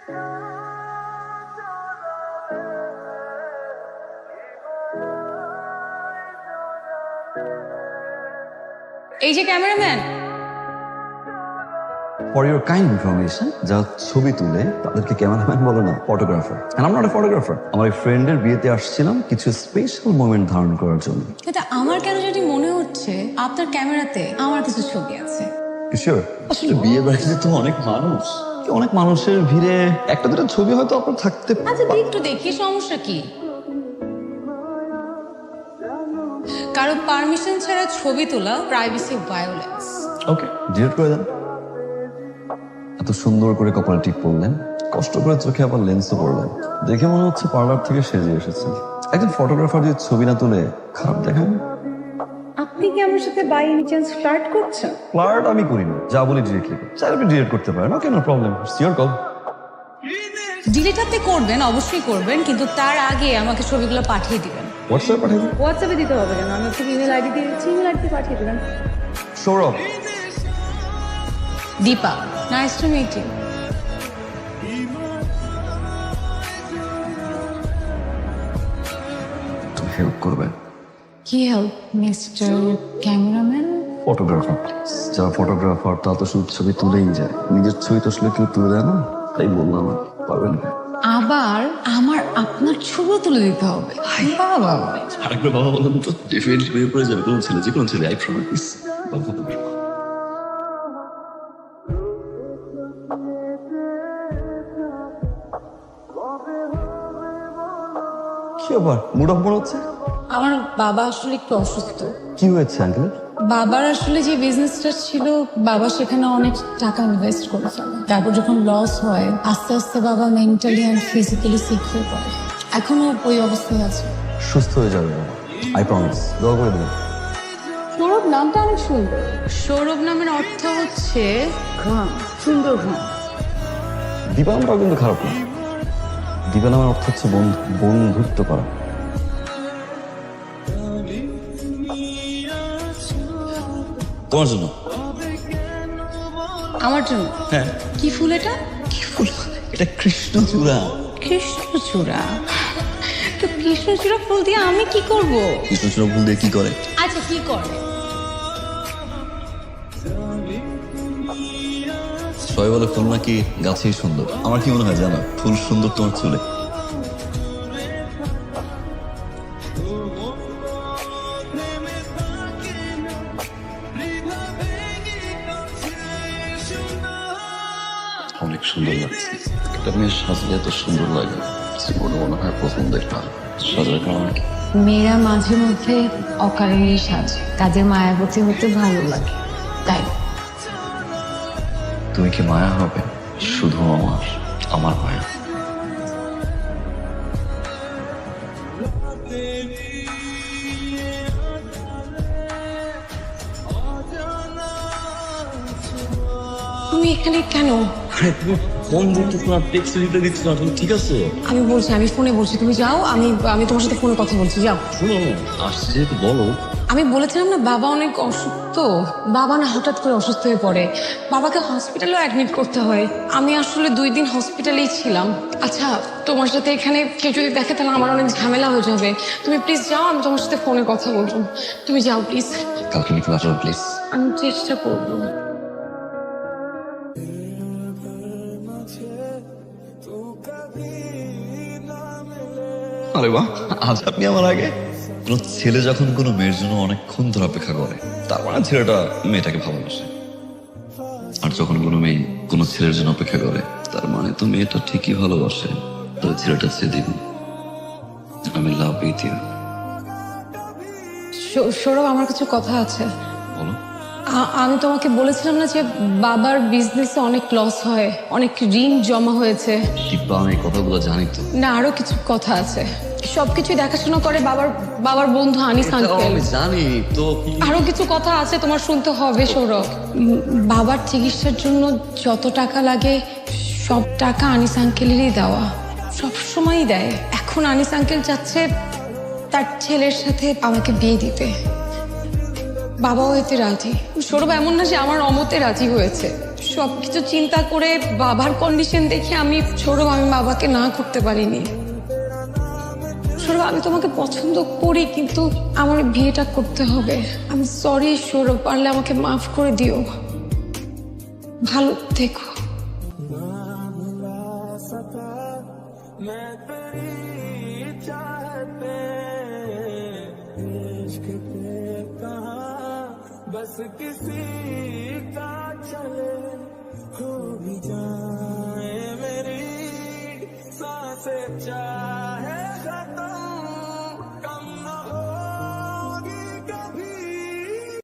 এই যে cameraman, for your kind information, যারা ছবি তুলে তাদেরকে ক্যামেরাম্যান বলে না, photographer. And I am not a photographer. আমার এই ফ্রেন্ডের বিয়েতে আসছিলাম কিছু স্পেশাল মোমেন্ট ধারণ করার জন্য। কিন্তু আমার কেন যদি মনে হচ্ছে আপনার ক্যামেরাতে আমার কিছু ছবি আছে। শিওর? আসলে বিয়ে বাড়িতে তো অনেক মানুষ, অনেক মানুষের ভিড়ে একটা দুটো ছবি হয়তো আপনার থাকতে আচ্ছা একটু দেখি, সমস্যা কি? কারো পারমিশন ছাড়া ছবি তোলা প্রাইভেসি ভায়োলেন্স। ওকে, ডিলিট করে দেন। এত সুন্দর করে কপালে টিপ পরলেন, কষ্ট করে চোখে আবার লেন্সও পরলেন, দেখে মনে হচ্ছে পার্লার থেকে সেজে এসেছেন। একজন ফটোগ্রাফার যদি ছবি না তুলে খারাপ দেখান। আপনি কি আমার সাথে বাই এনি চান্স ফ্লার্ট করছেন? ফ্লার্ট আমি করি না, যা বলি ডিরেক্টলি করি। চাইলে আপনি ডিলিট করতে পারেন, okay, no problem, it's your call. Delete আপনি করবেন, অবশ্যই করবেন, কিন্তু তার আগে আমাকে ছবিগুলো পাঠিয়ে দিবেন। হোয়াটসঅ্যাপ পাঠিয়ে দিন। হোয়াটসঅ্যাপে দিতে হবে কেন? আমি আপনাকে ইমেল আইডি দিয়ে দিচ্ছি, ইমেল আইডি পাঠিয়ে দিবেন। Saurav. Dipa, nice to meet you. তুমি হেল্প করবে? কি help mister cameraman? Photographer please. যারা ফটোগ্রাফার তা তো শুধু ছবি তুলেই যায়, নিজের ছবি তো আসলে কেউ তুলে দেয় না, তাই বললাম। পারবেন? আবার আমার আপনার ছবি তুলে দিতে হবে? বাবা, আরেকবার বাবা বললাম তো ডেফিনেটলি বিয়ে করে যাবে কোনো ছেলে, যে কোনো ছেলে, আই প্রমিস। কি আবার মুড অফ মনে হচ্ছে? আমার বাবা আসলে একটু অসুস্থ। কি হয়েছে আঙ্কেল? বাবার আসলে যে বিজনেসটা ছিল, বাবা সেখানে অনেক টাকা ইনভেস্ট করে ফেলে। তারপর যখন লস হয়, আস্তে আস্তে বাবা মেন্টালি অ্যান্ড ফিজিক্যালি সিক হয়ে পড়ে। এখনো ওই অবস্থায় আছে। সুস্থ হয়ে যাবে বাবা, আই প্রমিস। দোয়া করে দেবেন। সৌরভ নামটা অনেক সুন্দর। সৌরভ নামের অর্থ হচ্ছে ঘাম, সুন্দর ঘাম। দীপা নামটাও কিন্তু খারাপ না। দীপা নামের অর্থ হচ্ছে বন্ধু, বন্ধুত্ব করা। তোমার জন্য। আমার জন্য? হ্যাঁ। কি ফুল এটা? কি ফুল? এটা কৃষ্ণচূড়া। কৃষ্ণচূড়া? তো কৃষ্ণচূড়া ফুল দিয়ে আমি কি করব? কৃষ্ণচূড়া ফুল দিয়ে কি করে? আচ্ছা, কি করে? সবাই বলে ফুল নাকি গাছেই সুন্দর। আমার কি মনে হয় জানো, ফুল সুন্দর তোমার চুলে। অনেক সুন্দর লাগছে। একটা মেয়ে সাজলে এত সুন্দর লাগে, জীবনে মনে হয় প্রথম দেখা। সাজার কারণ কি? মেয়েরা মাঝে মধ্যে অকারণেই সাজে, তাদের মায়াবতী হতে ভালো লাগে, তাই। তুমি কি মায়া হবে? শুধু আমার মায়া। তুমি এখানে কেন? তুমি ফোন দিচ্ছ না, টেক্সট দিতে দিচ্ছ না, তুমি ঠিক আছে? আমি বলছি, আমি ফোনে বলছি, তুমি যাও। আমি তোমার সাথে ফোনে কথা বলছি, যাও। শোনো, আসছে যেহেতু বলো। আমি বলেছিলাম না, বাবা অনেক অসুস্থ। বাবা না হঠাৎ করে অসুস্থ হয়ে পড়ে, বাবাকে হসপিটালেও অ্যাডমিট করতে হয়। আমি আসলে 2 দিন হসপিটালেই ছিলাম। আচ্ছা, তোমার সাথে এখানে কেউ যদি দেখে তাহলে আমার অনেক ঝামেলা হয়ে যাবে। তুমি প্লিজ যাও, আমি তোমার সাথে ফোনে কথা বলবো। তুমি যাও প্লিজ। কালকে নিতে আসো প্লিজ। আমি চেষ্টা করবো। আরে বাহ, আজ আপনি আমার আগে। কোন ছেলে যখন কোনো মেয়ের জন্য অনেকক্ষণ ধরে অপেক্ষা করে, তার মানে ছেলেটা মেয়েটাকে ভালোবাসে। আর যখন কোনো মেয়ে কোনো ছেলের জন্য অপেক্ষা করে, তার মানে তো মেয়েটা ঠিকই ভালোবাসে। তবে ছেলেটা ছেড়ে দিন। আমি লাভ উইথ ইউ। সৌরভ, আমার কিছু কথা আছে। বলো। আমি তোমাকে বলেছিলাম না যে বাবার বিজনেসে অনেক লস হয়, অনেক ঋণ জমা হয়েছে। দিব্যা, আমি এই কথাগুলো জানি তো। না, আরো কিছু কথা আছে। সবকিছু দেখাশোনা করে বাবার বন্ধু আনিস আঙ্কেল। আমি জানি তো। আরো কিছু কথা আছে, তোমার শুনতে হবে সৌরভ। বাবার চিকিৎসার জন্য যত টাকা লাগে সব টাকা আনিস আঙ্কেলেরই দেওয়া, সব সময়ই দেয়। এখন আনিস আঙ্কেল চাচ্ছে তার ছেলের সাথে আমাকে বিয়ে দিতে। বাবাও এতে রাজি। সৌরভ, এমন না যে আমার অমতে রাজি হয়েছে, সবকিছু চিন্তা করে বাবার কন্ডিশন দেখে আমি সৌরভ আমি বাবাকে না করতে পারিনি। সৌরভ আমি তোমাকে পছন্দ করি, কিন্তু আমার বিয়েটা করতে হবে। আমি সরি সৌরভ, পারলে আমাকে মাফ করে দিও। ভালো থেকো। बस किसी का चले हो भी जाए मेरी सांसें